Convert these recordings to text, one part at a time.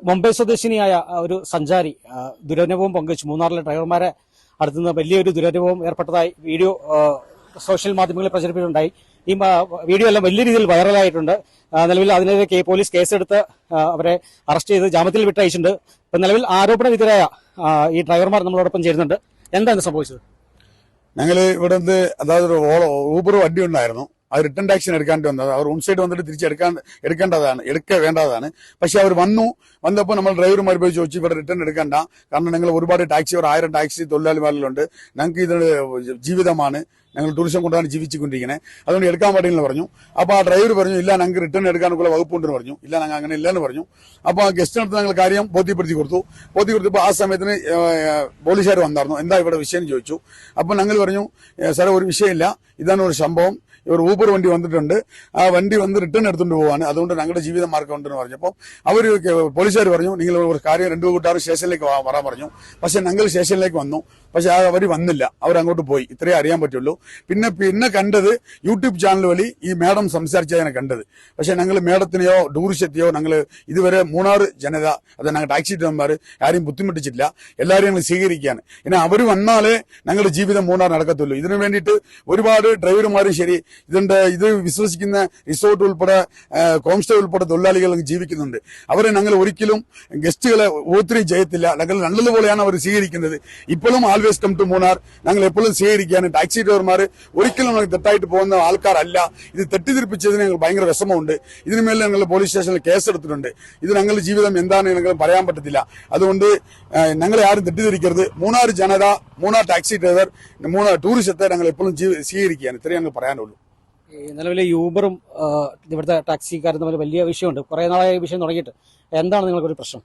മുംബൈ സ്വദേശിനിയായ ഒരു സഞ്ചാരി ദുരനുഭവം പങ്കുവച്ചു. മൂന്നാറിലെ ഡ്രൈവർമാരെ അടുത്തുനിന്ന് വലിയൊരു ദുരനുഭവം ഏർപ്പെട്ടതായി വീഡിയോ സോഷ്യൽ മാധ്യമങ്ങളിൽ പ്രചരിപ്പിച്ചിട്ടുണ്ടായി. ഈ വീഡിയോ എല്ലാം വലിയ രീതിയിൽ വൈറലായിട്ടുണ്ട്. നിലവിൽ അതിനെതിരെ പോലീസ് കേസെടുത്ത് അവരെ അറസ്റ്റ് ചെയ്ത് ജാമ്യത്തിൽ വിട്ടയച്ചിട്ടുണ്ട്. ഇപ്പം നിലവിൽ ആരോപണ വിധേയരായ ഈ ഡ്രൈവർമാർ നമ്മളോടൊപ്പം ചേരുന്നുണ്ട്. എന്താണ് സംഭവിച്ചത്? ഞങ്ങൾ ഇവിടെ അതായത് ഒരു ഊബർ വണ്ടി ഉണ്ടായിരുന്നു. അത് റിട്ടേൺ ടാക്സിന് എടുക്കാണ്ട് വന്നത്. അവർ ഓൺ സൈഡ് വന്നിട്ട് വേണ്ടതാണ്. പക്ഷെ അവർ വന്നപ്പോൾ നമ്മൾ ഡ്രൈവർമാർ പോയി ചോദിച്ചു, ഇവിടെ റിട്ടേൺ എടുക്കണ്ട, കാരണം ഞങ്ങൾ ഒരുപാട് ടാക്സി, ഒരു 1000 ടാക്സി തൊഴിലാളിമാരിലുണ്ട്, ഞങ്ങൾക്ക് ഇത് ജീവിതമാണ്, ഞങ്ങൾ ടൂറിസം കൊണ്ടാണ് ജീവിച്ചുകൊണ്ടിരിക്കുന്നത്, അതുകൊണ്ട് എടുക്കാൻ പാടില്ലെന്ന് പറഞ്ഞു. അപ്പോൾ ആ ഡ്രൈവർ പറഞ്ഞു, ഇല്ല ഞങ്ങൾക്ക് റിട്ടേൺ എടുക്കാനുള്ള വകുപ്പുണ്ടെന്ന് പറഞ്ഞു. ഇല്ല ഞങ്ങൾ അങ്ങനെ ഇല്ലെന്ന് പറഞ്ഞു. അപ്പോൾ ആ ഗസ്റ്റിനടുത്ത് ഞങ്ങൾ കാര്യം ബോധ്യപ്പെടുത്തി കൊടുത്തപ്പോൾ ആ സമയത്തിന് പോലീസുകാർ വന്നായിരുന്നു. എന്താ ഇവിടെ വിഷയം ചോദിച്ചു. അപ്പോൾ ഞങ്ങൾ പറഞ്ഞു, സാറേ ഒരു വിഷയമില്ല, ഇതാണ് ഒരു സംഭവം, ഒരു ഊബർ വണ്ടി വന്നിട്ടുണ്ട്, ആ വണ്ടി വന്ന് റിട്ടേൺ എടുത്തുകൊണ്ട് പോവാണ്, അതുകൊണ്ട് ഞങ്ങളുടെ ജീവിത മാർഗം ഉണ്ടെന്ന് പറഞ്ഞപ്പോൾ പോലീസുകാർ പറഞ്ഞു, നിങ്ങൾ ഒരു കാര്യം 2 കൂട്ടാർ സ്റ്റേഷനിലേക്ക് വരാൻ പറഞ്ഞു. പക്ഷെ ഞങ്ങൾ സ്റ്റേഷനിലേക്ക് വന്നു, പക്ഷെ അവർ വന്നില്ല, അവരങ്ങോട്ട് പോയി. ഇത്രേ അറിയാൻ പറ്റുള്ളൂ. പിന്നെ കണ്ടത് യൂട്യൂബ് ചാനൽ വഴി ഈ മാഡം സംസാരിച്ചതിനെ കണ്ടത്. പക്ഷെ ഞങ്ങൾ മാഡത്തിനെയോ ടൂറിസ്റ്റെയോ ഞങ്ങൾ ഇതുവരെ മൂന്നാർ ജനത, അത് ഞങ്ങൾ ടാക്സി ഡ്രൈവർമാർ ആരെയും ബുദ്ധിമുട്ടിച്ചിട്ടില്ല. എല്ലാവരെയും ഞങ്ങൾ സ്വീകരിക്കുകയാണ്. ഇനി അവർ വന്നാലേ ഞങ്ങളുടെ ജീവിതം മൂന്നാർ നടക്കത്തുള്ളൂ. ഇതിനു വേണ്ടിയിട്ട് ഒരുപാട് ഡ്രൈവർമാരും ശരി, ഇത് വിശ്വസിക്കുന്ന റിസോർട്ട് ഉൾപ്പെടെ ഹോം സ്റ്റേ ഉൾപ്പെടെ തൊഴിലാളികൾ ജീവിക്കുന്നുണ്ട്. അവരെ ഞങ്ങൾ ഒരിക്കലും ഗസ്റ്റുകളെ ഒത്തിരി ചെയ്യത്തില്ല. ഞങ്ങൾ നല്ലതുപോലെയാണ് അവർ സ്വീകരിക്കുന്നത്. ഇപ്പോഴും ആൾവേസ് കം ടു മൂന്നാർ ഞങ്ങൾ എപ്പോഴും സ്വീകരിക്കുകയാണ്. ടാക്സി ഡ്രൈവർമാർ ഒരിക്കലും നമുക്ക് തെറ്റായിട്ട് പോകുന്ന ആൾക്കാരല്ല. ഇത് തെറ്റിദ്ധരിപ്പിച്ചതിന് ഞങ്ങൾ ഭയങ്കര വിഷമമുണ്ട്. ഇതിനുമേൽ ഞങ്ങൾ പോലീസ് സ്റ്റേഷനിൽ കേസെടുത്തിട്ടുണ്ട്. ഇത് ഞങ്ങളുടെ ജീവിതം എന്താണെന്ന് ഞങ്ങൾ പറയാൻ പറ്റത്തില്ല. അതുകൊണ്ട് ഞങ്ങളെ ആരും തെറ്റിദ്ധരിക്കരുത്. മൂന്നാർ ജനത, മൂന്നാർ ടാക്സി ഡ്രൈവർ, മൂന്നാർ ടൂറിസത്തെ ഞങ്ങൾ എപ്പോഴും സ്വീകരിക്കുകയാണ്. ഇത്രയും ഞങ്ങൾ പറയാനുള്ളൂ. നിലവിലെ യൂബറും ഇവിടുത്തെ ടാക്സിക്കാരും തമ്മിൽ വലിയ വിഷയമുണ്ട്. കുറെ നാളായി വിഷയം തുടങ്ങിയിട്ട്. എന്താണ് നിങ്ങൾക്കൊരു പ്രശ്നം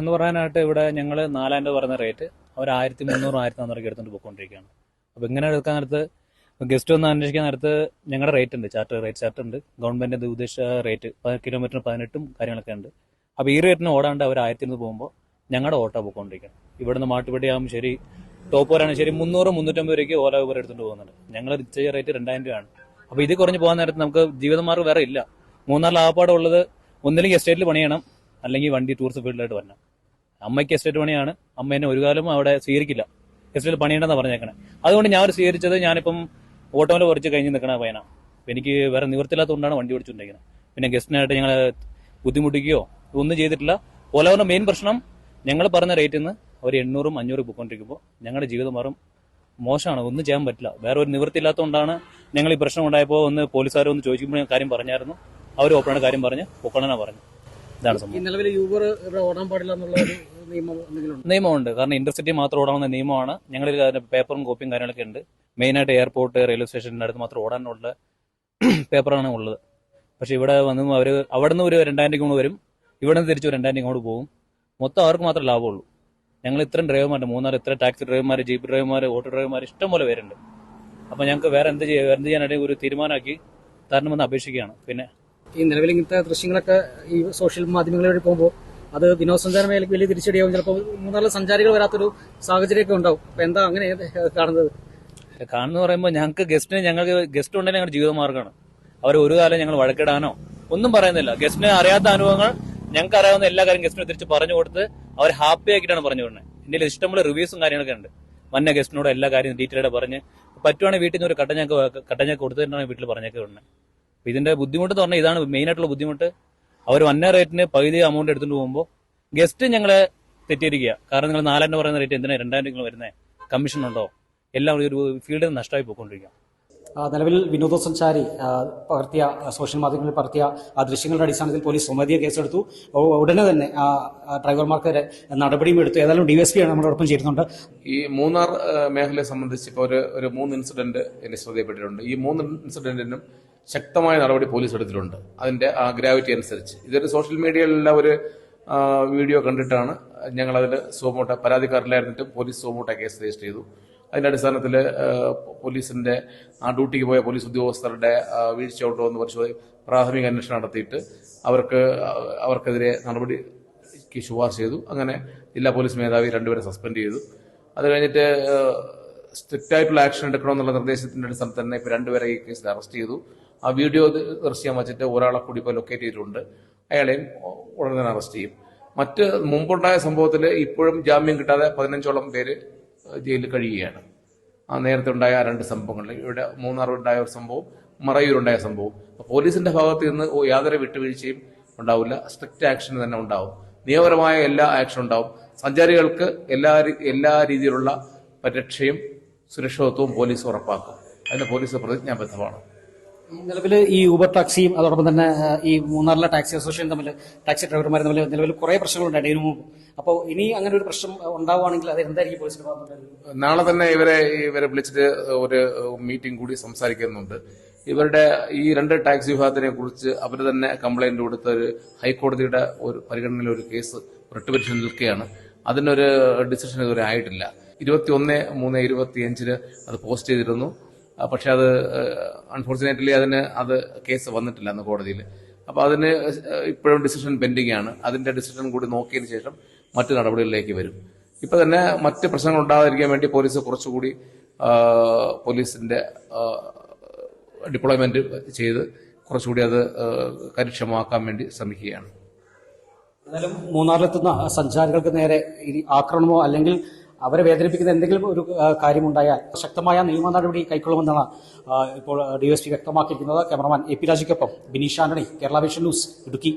എന്ന് പറയാനായിട്ട്? ഇവിടെ ഞങ്ങൾ 4000 രൂപ പറയുന്ന റേറ്റ് അവർ 1300 1400 എടുത്തുകൊണ്ട് പോയിക്കൊണ്ടിരിക്കുകയാണ്. അപ്പോൾ ഇങ്ങനെ എടുക്കാൻ നേരത്ത് ഗസ്റ്റ് ഒന്ന് അന്വേഷിക്കാൻ നേരത്ത് ഞങ്ങളുടെ റേറ്റ് ഉണ്ട്, റേറ്റ് ചാർട്ട് ഉണ്ട്, ഗവൺമെന്റ് ഉദ്ദേശിച്ച റേറ്റ് കിലോമീറ്ററിന് 18 കാര്യങ്ങളൊക്കെ ഉണ്ട്. അപ്പോൾ ഈ റേറ്റിന് ഓടാണ്ട് അവർ 1000 പോകുമ്പോൾ ഞങ്ങളുടെ ഓട്ടോ പോയിക്കൊണ്ടിരിക്കുകയാണ്. ഇവിടുന്ന് മാട്ടുപടിയാകുമ്പോൾ ശരി, ടോപ്പ് വരാണെങ്കിൽ ശരി 300 350 രൂപയ്ക്ക് ഓല ഊബർ എടുത്തുകൊണ്ട് പോകുന്നുണ്ട്. ഞങ്ങൾ ചെയ്യ റേറ്റ് 2000 രൂപയാണ്. അപ്പോൾ ഇത് കുറഞ്ഞ് പോകാൻ നേരത്ത് നമുക്ക് ജീവിതമാർഗ്ഗം വേറെ ഇല്ല. മൂന്നാറിൽ ആപ്പാടുള്ളത് ഒന്നില്ലെങ്കിൽ എസ്റ്റേറ്റിൽ പണിയണം, അല്ലെങ്കിൽ വണ്ടി ടൂറിസ്റ്റ് ഫീൽഡിലായിട്ട് വരണം. അമ്മയ്ക്ക് എസ്റ്റേറ്റ് പണിയാണ്, അമ്മ എന്നെ ഒരു കാലം അവിടെ സ്വീകരിക്കില്ല, എസ്റ്റേറ്റിൽ പണിയണമെന്നാണ് പറഞ്ഞേക്കണേ. അതുകൊണ്ട് ഞാൻ സ്വീകരിച്ചത്, ഞാനിപ്പം ഓട്ടോയിൽ കുറച്ച് കഴിഞ്ഞ് നിൽക്കണ പയ്യന. എനിക്ക് വേറെ നിവൃത്തിയില്ലാത്തതുകൊണ്ടാണ് വണ്ടി ഓടിച്ചുകൊണ്ടിരിക്കുന്നത്. പിന്നെ ഗസ്റ്റിനായിട്ട് ഞങ്ങൾ ബുദ്ധിമുട്ടിക്കുകയോ ഒന്നും ചെയ്തിട്ടില്ല. ഓലാവിന്റെ മെയിൻ പ്രശ്നം ഞങ്ങൾ പറഞ്ഞ റേറ്റിൽ നിന്ന് അവർ 800 500 പോയിക്കൊണ്ടിരിക്കുമ്പോൾ ഞങ്ങളുടെ ജീവിതമാറും മോശമാണ്, ഒന്നും ചെയ്യാൻ പറ്റില്ല. വേറെ ഒരു നിവൃത്തിയില്ലാത്തതുകൊണ്ടാണ് ഞങ്ങൾ ഈ പ്രശ്നം ഉണ്ടായപ്പോൾ ഒന്ന് പോലീസുകാരെ ഒന്ന് ചോദിക്കുമ്പോൾ ഞാൻ കാര്യം പറഞ്ഞായിരുന്നു. അവർ ഓപ്പണാണ് കാര്യം പറഞ്ഞ് പൊക്കണനാ പറഞ്ഞു. ഇതാണ് സംഭവം. നിലവിൽ യൂബർ ഇവിടെ ഓടാൻ പാടില്ല എന്നുള്ള നിയമമുണ്ട്. കാരണം ഇന്റർസിറ്റി മാത്രം ഓടാവുന്ന നിയമമാണ്. ഞങ്ങളിൽ പേപ്പറും കോപ്പിയും കാര്യങ്ങളൊക്കെ ഉണ്ട്. മെയിനായിട്ട് എയർപോർട്ട്, റെയിൽവേ സ്റ്റേഷൻ്റെ അടുത്ത് മാത്രം ഓടാനുള്ള പേപ്പറാണ് ഉള്ളത്. പക്ഷെ ഇവിടെ വന്ന് അവർ അവിടെ നിന്ന് ഒരു 2000 കൊണ്ട് വരും, ഇവിടെ നിന്ന് തിരിച്ച് 2000 കൊണ്ട് പോകും. മൊത്തം അവർക്ക് മാത്രമേ ലാഭമുള്ളൂ. ഞങ്ങൾ ഇത്രയും ഡ്രൈവർമാരുണ്ട് മൂന്നാർ, ഇത്ര ടാക്സി ഡ്രൈവർമാർ, ജീപ്പ് ഡ്രൈവർമാർ, ഓട്ടോ ഡ്രൈവർമാർ ഇഷ്ടം പോലെ പേരുണ്ട്. അപ്പോൾ ഞങ്ങൾക്ക് വേറെ എന്ത് ചെയ്യാനായിട്ട് ഒരു തീരുമാനമാക്കി തരണമെന്ന് അപേക്ഷിക്കുകയാണ്. പിന്നെ ഈ നിലവിൽ ഇങ്ങനത്തെ ദൃശ്യങ്ങളൊക്കെ ഈ സോഷ്യൽ മാധ്യമങ്ങളിൽ വഴി പോകുമ്പോൾ അത് വിനോദസഞ്ചാര മേഖലയ്ക്ക് വലിയ തിരിച്ചടിയാവും. ചിലപ്പോൾ മൂന്നാറിലെ സഞ്ചാരികൾ വരാത്തൊരു സാഹചര്യമൊക്കെ ഉണ്ടാവും. അപ്പൊ എന്താ അങ്ങനെ കാണുന്നത് പറയുമ്പോൾ ഞങ്ങൾക്ക് ഗസ്റ്റ് ഉണ്ടെങ്കിൽ ഞങ്ങളുടെ ജീവിതമാർഗ്ഗമാണ്. അവർ ഒരു കാലം ഞങ്ങൾ വഴക്കിടാനോ ഒന്നും പറയുന്നില്ല. ഗസ്റ്റിന് അറിയാത്ത അനുഭവങ്ങൾ ഞങ്ങൾക്ക് അറിയാവുന്ന എല്ലാ കാര്യം ഗസ്റ്റിനെ തിരിച്ച് പറഞ്ഞു കൊടുത്ത് അവർ ഹാപ്പി ആക്കിയിട്ടാണ് പറഞ്ഞു വിടുന്നത്. ഇന്ത്യയിൽ ഇഷ്ടംപോലെ റിവ്യൂസും കാര്യങ്ങളൊക്കെ ഉണ്ട്. വന്ന ഗസ്റ്റിനോട് എല്ലാ കാര്യം ഡീറ്റെയിലായിട്ട് പറഞ്ഞ് പറ്റുവാണെങ്കിൽ വീട്ടിൽ നിന്ന് ഒരു കട്ടഞ്ഞൊക്കെ കൊടുത്തിട്ടാണ് വീട്ടിൽ പറഞ്ഞൊക്കെ വിടുന്നത്. അപ്പൊ ഇതിന്റെ ബുദ്ധിമുട്ട് എന്ന് പറഞ്ഞാൽ ഇതാണ് മെയിൻ ആയിട്ടുള്ള ബുദ്ധിമുട്ട്. അവർ വന്ന റേറ്റിന് പകുതി അമൗണ്ട് എടുത്തുകൊണ്ട് പോകുമ്പോൾ ഗസ്റ്റ് ഞങ്ങളെ തെറ്റിയിരിക്കുക. കാരണം നിങ്ങൾ 4000 പറയുന്ന റേറ്റ് എന്തിനാ 2000 നിങ്ങൾ വരുന്നത്? കമ്മീഷൻ ഉണ്ടോ? എല്ലാം ഒരു ഫീൽഡിൽ നിന്ന് നഷ്ടമായി പോയിക്കൊണ്ടിരിക്കുക. നിലവിൽ വിനോദസഞ്ചാരി പകർത്തിയ സോഷ്യൽ മാധ്യമങ്ങളിൽ പകർത്തിയ ആ ദൃശ്യങ്ങളുടെ അടിസ്ഥാനത്തിൽ പോലീസ് സ്വമേധയാ കേസെടുത്തു. ഉടനെ തന്നെ ഡ്രൈവർമാർക്കെതിരെ നടപടിയും എടുത്തു. ഏതായാലും DSP ആണ് നമ്മളോടൊപ്പം ചേരുന്നുണ്ട്. ഈ മൂന്നാർ മേഖലയെ സംബന്ധിച്ച് ഇപ്പോൾ ഒരു 3 ഇൻസിഡന്റ് എന്നെ ശ്രദ്ധയിൽപ്പെട്ടിട്ടുണ്ട്. ഈ 3 ഇൻസിഡന്റിനും ശക്തമായ നടപടി പോലീസ് എടുത്തിട്ടുണ്ട്. അതിന്റെ ഗ്രാവിറ്റി അനുസരിച്ച് ഇതൊരു സോഷ്യൽ മീഡിയയിലെല്ലാം ഒരു വീഡിയോ കണ്ടിട്ടാണ് ഞങ്ങളതിൽ സോമോട്ട പരാതിക്കാരിലായിരുന്നിട്ടും പോലീസ് സോമോട്ട കേസ് രജിസ്റ്റർ ചെയ്തു. അതിന്റെ അടിസ്ഥാനത്തിൽ പോലീസിന്റെ ഡ്യൂട്ടിക്ക് പോയ പോലീസ് ഉദ്യോഗസ്ഥരുടെ വീഴ്ച ഉണ്ടോ എന്ന് പ്രാഥമിക അന്വേഷണം നടത്തിയിട്ട് അവർക്കെതിരെ നടപടിക്ക് ശുപാർശ ചെയ്തു. അങ്ങനെ ജില്ലാ പോലീസ് മേധാവി 2 പേരെ സസ്പെൻഡ് ചെയ്തു. അത് കഴിഞ്ഞിട്ട് സ്ട്രിക്റ്റ് ആയിട്ടുള്ള ആക്ഷൻ എടുക്കണമെന്നുള്ള നിർദ്ദേശത്തിന്റെ അടിസ്ഥാനത്തിൽ തന്നെ ഇപ്പോൾ 2 പേരെ ഈ കേസിൽ അറസ്റ്റ് ചെയ്തു. ആ വീഡിയോ ദൃശ്യം വച്ചിട്ട് ഒരാളെ കൂടി ഇപ്പോൾ ലൊക്കേറ്റ് ചെയ്തിട്ടുണ്ട്. അയാളെയും ഉടനെ തന്നെ അറസ്റ്റ് ചെയ്യും. മറ്റ് മുമ്പുണ്ടായ സംഭവത്തിൽ ഇപ്പോഴും ജാമ്യം കിട്ടാതെ 15ഓളം പേര് ജയിലിൽ കഴിയുകയാണ്. നേരത്തെ ഉണ്ടായ 2 സംഭവങ്ങളിൽ ഇവിടെ മൂന്നാറുണ്ടായ ഒരു സംഭവം, മറയൂരുണ്ടായ സംഭവം. പോലീസിന്റെ ഭാഗത്ത് നിന്ന് യാതൊരു വിട്ടുവീഴ്ചയും ഉണ്ടാവില്ല. സ്ട്രിക്റ്റ് ആക്ഷൻ തന്നെ ഉണ്ടാവും. നിയമപരമായ എല്ലാ ആക്ഷൻ ഉണ്ടാവും. സഞ്ചാരികൾക്ക് എല്ലാ രീതിയിലുള്ള പരിരക്ഷയും സുരക്ഷിതത്വവും പോലീസ് ഉറപ്പാക്കും. അതിന് പോലീസ് പ്രതിജ്ഞാബദ്ധമാണ്. നിലവിൽ ഈ ഊബർ ടാക്സിയും അതോടൊപ്പം തന്നെ ഈ മൂന്നാറിലെ ടാക്സി അസോസിയേഷൻ തമ്മിൽ, ടാക്സി ഡ്രൈവർമാർ തമ്മിൽ നിലവിൽ കുറെ പ്രശ്നങ്ങളുണ്ടായി ഇതിനു മുമ്പ്. അപ്പോൾ ഇനി അങ്ങനെ ഒരു പ്രശ്നം ഉണ്ടാവുകയാണെങ്കിൽ അത് എന്തായിരിക്കും പോലീസിന്റെ ഭാഗത്തുനിന്ന്? നാളെ തന്നെ ഇവരെ വിളിച്ചിട്ട് ഒരു മീറ്റിംഗ് കൂടി സംസാരിക്കുന്നുണ്ട്. ഇവരുടെ ഈ 2 ടാക്സി വിഭാഗത്തിനെ കുറിച്ച് അവർ തന്നെ കംപ്ലൈന്റ് കൊടുത്ത ഒരു ഹൈക്കോടതിയുടെ ഒരു പരിഗണനയിൽ ഒരു കേസ് റിട്ട് പെറ്റീഷൻ നിൽക്കുകയാണ്. അതിനൊരു ഡിസിഷൻ ഇതുവരെ ആയിട്ടില്ല. 21/3/25 അത് പോസ്റ്റ് ചെയ്തിരുന്നു. പക്ഷെ അത് അൺഫോർച്ചുനേറ്റ്ലി അത് കേസ് വന്നിട്ടില്ല അന്ന് കോടതിയിൽ. അപ്പൊ അതിന് ഇപ്പോഴും ഡിസിഷൻ പെൻഡിംഗ് ആണ്. അതിന്റെ ഡിസിഷൻ കൂടി നോക്കിയതിന് ശേഷം മറ്റു നടപടികളിലേക്ക് വരും. ഇപ്പൊ തന്നെ മറ്റ് പ്രശ്നങ്ങൾ ഉണ്ടാകാതിരിക്കാൻ വേണ്ടി പോലീസ് കുറച്ചുകൂടി പോലീസിന്റെ ഡിപ്ലോയ്മെന്റ് ചെയ്ത് കുറച്ചുകൂടി അത് കാര്യക്ഷമമാക്കാൻ വേണ്ടി ശ്രമിക്കുകയാണ്. എന്നാലും മൂന്നാറിലെത്തുന്ന സഞ്ചാരികൾക്ക് നേരെ ഈ ആക്രമണമോ അല്ലെങ്കിൽ അവരെ വേദനിപ്പിക്കുന്ന എന്തെങ്കിലും ഒരു കാര്യമുണ്ടായാൽ ശക്തമായ നിയമ നടപടി കൈക്കൊള്ളുമെന്നാണ് ഇപ്പോൾ ഡിവൈഎസ്പി വ്യക്തമാക്കിയിരിക്കുന്നത്. ക്യാമറമാൻ AP രാജയ്ക്കൊപ്പം ബിനീഷ് ആന്റണി, കേരള വിഷൻ ന്യൂസ്, ഇടുക്കി.